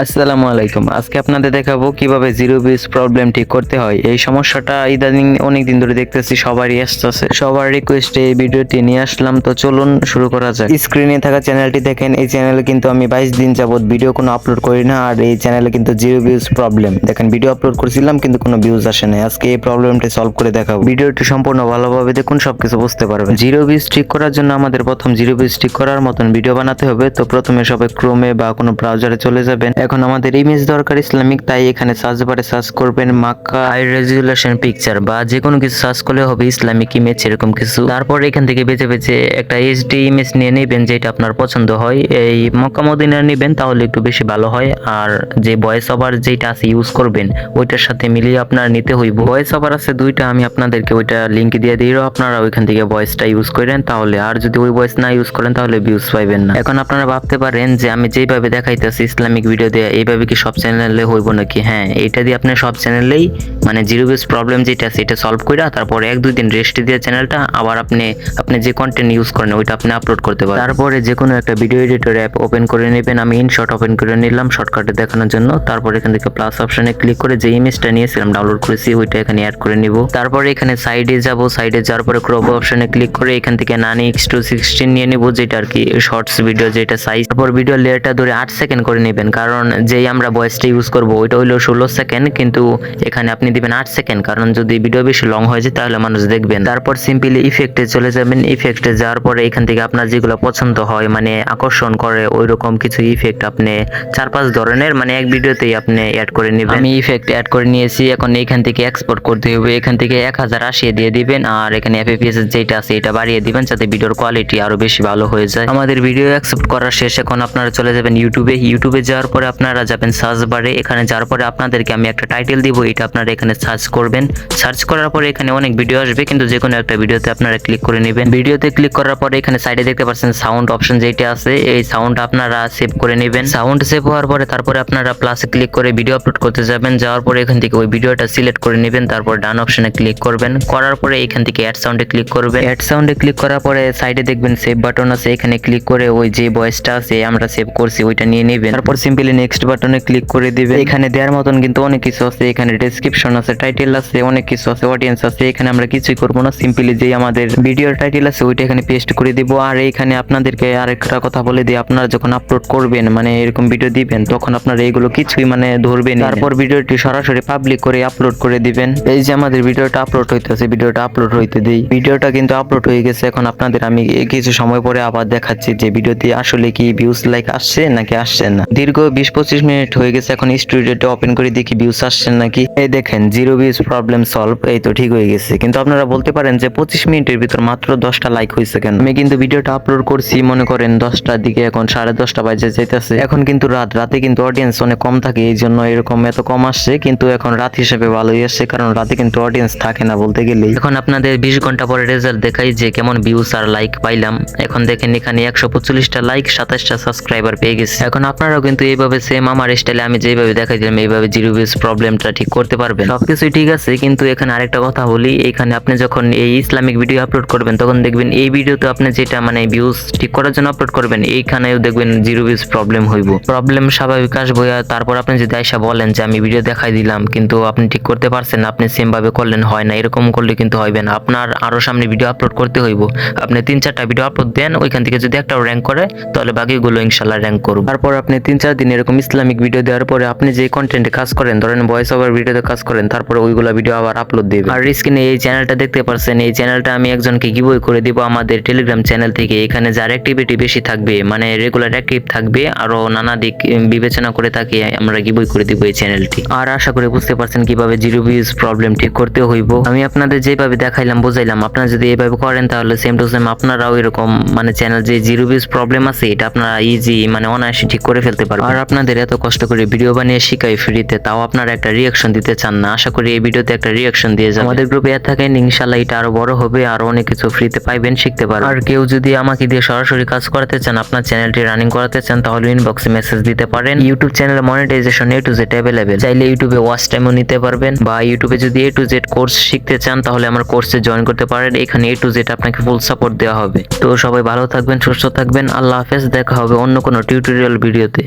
আসসালামু আলাইকুম। আজকে আপনাদের দেখাবো কিভাবে জিরো ভিউজ প্রবলেম ঠিক করতে হয়। এই সমস্যাটা ইদানিং অনেকদিন ধরে দেখতেছি সবারই আসতেছে। সবার রিকোয়েস্টে এই ভিডিওটি নিয়ে আসলাম, তো চলুন শুরু করা যাক। স্ক্রিনে থাকা চ্যানেলটি দেখেন, এই চ্যানেলে কিন্তু আমি 22 দিন যাবত ভিডিও কোনো আপলোড করি না, আর এই চ্যানেলে কিন্তু জিরো ভিউজ প্রবলেম। দেখেন ভিডিও আপলোড করেছিলাম কিন্তু কোনো ভিউজ আসে না। আজকে এই প্রবলেমটি সলভ করে দেখাবো। ভিডিওটি সম্পূর্ণ ভালোভাবে দেখুন, সবকিছু বুঝতে পারবেন। জিরো ভিউজ ঠিক করার জন্য আমাদের প্রথম জিরো ভিউজ ঠিক করার মতন ভিডিও বানাতে হবে। তো প্রথমে সবাই ক্রোমে বা কোনো ব্রাউজারে চলে যাবেন। এখন আমাদের ইমেজ দরকার ইসলামিক, তাই এখানে সার্চ বারে সার্চ করবেন মাক্কা হাই রেজুলেশন পিকচার, বা যে কোনো কিছু সার্চ করলে হবে ইসলামিক ইমেজ এরকম কিছু। তারপর এখান থেকে বেছে বেছে একটা এইচডি ইমেজ নিয়ে নেবেন যেটা আপনার পছন্দ হয়। এই মক্কা মদিনার নেবেন তাহলে একটু বেশি ভালো হয়। আর যে ভয়েস ওভার যেটা আছে ইউজ করবেন ওইটার সাথে মিলিয়ে আপনার নিতে হইব। ভয়েস ওভার আছে দুইটা, আমি আপনাদেরকে ওইটা লিংক দিয়ে দিই, আপনারা ওইখান থেকে ভয়েসটা ইউজ করেন তাহলে। আর যদি ওই ভয়েস না ইউজ করেন তাহলে ভিউজ পাইবেন না। এখন আপনারা ভাবতে পারেন যে আমি যেভাবে দেখাইতেছি ইসলামিক ভিডিও দিয়ে এইভাবে কি সব চ্যানেলে হইব নাকি? হ্যাঁ, এটা দিয়ে আপনি সব চ্যানেলেই মানে জিরো ভিউজ প্রবলেম যেটা আছে এটা সলভ করে তারপরে 1-2 দিন রেস্ট দিয়ে চ্যানেলটা আবার আপনি যে কন্টেন্ট ইউজ করেন ওইটা আপনি আপলোড করতে পারেন। তারপরে যে কোনো একটা ভিডিও এডিটর অ্যাপ ওপেন করে নেবেন। আমি ইনশট ওপেন করে নিলাম শর্টকাটে দেখানোর জন্য। তারপর এখান থেকে প্লাস অপশনে ক্লিক করে যে ইমেজটা নিয়েছিলাম ডাউনলোড করেছি ওইটা এখানে অ্যাড করে নিব। তারপরে এখানে সাইডে যাব, সাইডে যাওয়ার পরে ক্রপ অপশনে ক্লিক করে এখান থেকে নানি x216 নিয়ে নিব, যেটা আর কি শর্টস ভিডিও যেটা সাইজ। তারপর ভিডিও লেয়ারটা ধরে 8 সেকেন্ড করে নেবেন, কারণ যেই আমরা ভয়েসটা ইউজ করব ওইটা হলো 16 সেকেন্ড, কিন্তু এখানে আপনি দিবেন 8 সেকেন্ড, কারণ যদি ভিডিও বেশি লং হয়ে যায় তাহলে মানুষ দেখবেন। তারপর সিম্পলি ইফেক্টে চলে যাবেন। ইফেক্টে যাওয়ার পরে এখান থেকে আপনার যেগুলো পছন্দ হয় মানে আকর্ষণ করে ওইরকম কিছু ইফেক্ট আপনি 4-5 ধরনের মানে এক ভিডিওতেই আপনি অ্যাড করে নেবেন। আমি ইফেক্ট অ্যাড করে নিয়েছি। এখন এখান থেকে এক্সপোর্ট করতে হবে। এখান থেকে 1080 দিয়ে দিবেন, আর এখানে এফপিএস যেটা আছে এটা বাড়িয়ে দিবেন যাতে ভিডিওর কোয়ালিটি আরো বেশি ভালো হয়ে যায়। আমাদের ভিডিও অ্যাকসেপ্ট করার শেষ। এখন আপনারা চলে যাবেন ইউটিউবে যাওয়ার পরে আপনারা যাবেন সার্চ বারে। এখানে যাওয়ার পরে আপনাদেরকে আমি একটা টাইটেল দিব, এটা আপনারা এখানে সার্চ করবেন। সার্চ করার পরে এখানে অনেক ভিডিও আসবে, কিন্তু যে কোনো একটা ভিডিওতে আপনারা ক্লিক করে নেবেন। ভিডিওতে ক্লিক করার পরে এখানে সাইডে দেখতে পাচ্ছেন সাউন্ড অপশন যেটা আছে, এই সাউন্ড আপনারা সেভ করে নেবেন। সাউন্ড সেভ হওয়ার পরে তারপরে আপনারা প্লাসে ক্লিক করে ভিডিও আপলোড করতে যাবেন। যাওয়ার পরে এখান থেকে ওই ভিডিওটা সিলেক্ট করে নেবেন। তারপর ডান অপশনে ক্লিক করবেন। করার পরে এখান থেকে অ্যাড সাউন্ডে ক্লিক করবেন। অ্যাড সাউন্ডে ক্লিক করার পরে সাইডে দেখবেন সেভ বাটন আছে, এখানে ক্লিক করে ওই যে ভয়েসটা আছে আমরা সেভ করছি ওইটা নিয়ে নেবেন। তারপর সিম্পলি নেক্সট বাটনে ক্লিক করে দিবেন। এখানে দেওয়ার মতন কিন্তু অনেক কিছু আছে, এখানে ডেসক্রিপশন আছে, টাইটেল আছে, অনেক কিছু আছে, অডিয়েন্স আছে। এখানে আমরা কিছুই করবো না, সিম্পলি যে আমাদের ভিডিওর টাইটেল আছে ওইটা এখানে পেস্ট করে দিব। আর এখানে আপনাদেরকে আরেকটা কথা বলে দিই, আপনারা যখন আপলোড করবেন মানে এরকম ভিডিও দিবেন তখন আপনারা এগুলো কিছুই মানে ধরবেন। তারপর ভিডিওটি সরাসরি পাবলিক করে আপলোড করে দিবেন। এই যে আমাদের ভিডিওটা আপলোড হইতেছে, ভিডিওটা আপলোড হইতে দিই। ভিডিওটা কিন্তু আপলোড হয়ে গেছে। এখন আপনাদের আমি কিছু সময় পরে আবার দেখাচ্ছি যে ভিডিওতে আসলে কি ভিউজ লাইক আসছে নাকি আসছে না। দীর্ঘ 20-25 মিনিট হয়ে গেছে। এখন স্টুডিওটা ওপেন করে দেখি ভিউজ আসছে নাকি। এই দেখেন জিরো ভিউজ প্রবলেম সলভ, এই তো ঠিক হয়ে গেছে। কিন্তু আপনারা বলতে পারেন যে 25 মিনিটের ভিতর মাত্র 10টা লাইক হয়েছে কেন? আমি কিন্তু ভিডিওটা আপলোড করছি মনে করেন 10টার দিকে, এখন 10:30 বাজে যাইতেছে। এখন কিন্তু রাতে কিন্তু অডিয়েন্স অনেক কম থাকে, এই জন্য এরকম এত কম আসছে। কিন্তু এখন রাত হিসেবে ভালোই আসছে, কারণ রাতে কিন্তু অডিয়েন্স থাকে না বলতে গেলেই। এখন আপনাদের 20 ঘন্টা পরে রেজাল্ট দেখাই যে কেমন ভিউজ আর লাইক পাইলাম। এখন দেখেন এখানে 145টা লাইক, 27টা সাবস্ক্রাইবার পেয়ে গেছে। এখন আপনারাও কিন্তু এইভাবে সেম আমার স্টাইলে আমি যেভাবে দেখাইছিলাম এইভাবে জিরো ভিউজ প্রবলেমটা ঠিক করতে পারবেন। সবকিছুই ঠিক আছে, কিন্তু এখানে আরেকটা কথা বলি, এখানে আপনি যখন এই ইসলামিক ভিডিও আপলোড করবেন তখন দেখবেন এই ভিডিওতে আপনি যেটা মানে ভিউজ ঠিক করার জন্য আপলোড করবেন এইখানেও দেখবেন জিরো ভিউজ প্রবলেম হইব। প্রবলেম স্বাভাবিক আসবে। তারপর আপনি যদি আইসা বলেন যে আমি ভিডিও দেখাই দিলাম কিন্তু আপনি ঠিক করতে পারছেন না, আপনি সেম ভাবে করলেন হয় না, এরকম করলে কিন্তু হইবে না। আপনার আরো সামনে ভিডিও আপলোড করতে হইব। আপনি 3-4টা ভিডিও আপলোড দেন, ওইখান থেকে যদি একটাও র্যাঙ্ক করে তাহলে বাকিগুলো ইনশাআল্লাহ র্যাঙ্ক করবে। তারপর আপনি 3-4 দিন এরকম ইসলামিক ভিডিও দেওয়ার পরে আপনি যে কন্টেন্টে কাজ করেন, ধরেন ভয়েস ওভার ভিডিওতে কাজ করেন, তারপরে ওইগুলা ভিডিও আবার আপলোড দিবেন। আর স্ক্রিনে এই চ্যানেলটা দেখতে পারছেন, এই চ্যানেলটা আমি একজনকে গিভওয়ে করে দিব আমাদের টেলিগ্রাম চ্যানেল থেকে। এখানে যার অ্যাক্টিভিটি বেশি থাকবে মানে রেগুলার অ্যাক্টিভ থাকবে আরো নানা দিক বিবেচনা করে থাকি আমরা গিভওয়ে করে দিব এই চ্যানেলটি। আর আশা করি বুঝতে পারছেন কিভাবে জিরো ভিউজ প্রবলেম ঠিক করতে হইব। আমি আপনাদের যেভাবে দেখাইলাম বুঝাইলাম, আপনারা যদি এইভাবে করেন তাহলে সেম টু সেম আপনারাও এরকম মানে চ্যানেল যে জিরো ভিউজ প্রবলেম আছে এটা আপনারা ইজি মানে অনায়াসে ঠিক করে ফেলতে পারবেন। আর আপনাদের এত কষ্ট করে ভিডিও বানিয়ে শিখাই ফ্রিতে, তাও আপনারা একটা রিঅ্যাকশন দিতে চান না। আশা করি এই ভিডিওতে একটা রিঅ্যাকশন দিয়ে যাবেন। আমাদের গ্রুপে অ্যাড থাকেন, ইনশাআল্লাহ এটা আরো বড় হবে, আর অনেক কিছু ফ্রিতে পাইবেন, শিখতে পারবেন। আর কেউ যদি আমাকে দিয়ে সরাসরি কাজ করাতে চান, আপনার চ্যানেলটি রানিং করাতে চান, তাহলে ইনবক্সে মেসেজ দিতে পারেন। ইউটিউব চ্যানেলে monetization A to Z available, চাইলে ইউটিউবে ওয়াচ টাইমও নিতে পারবেন, বা ইউটিউবে যদি A to Z কোর্স শিখতে চান তাহলে আমার কোর্সে জয়েন করতে পারেন। এখানে A to Z আপনাকে ফুল সাপোর্ট দেওয়া হবে। তো সবাই ভালো থাকবেন, সুস্থ থাকবেন, আল্লাহ হাফেজ। দেখা হবে অন্য কোনো টিউটোরিয়াল ভিডিওতে।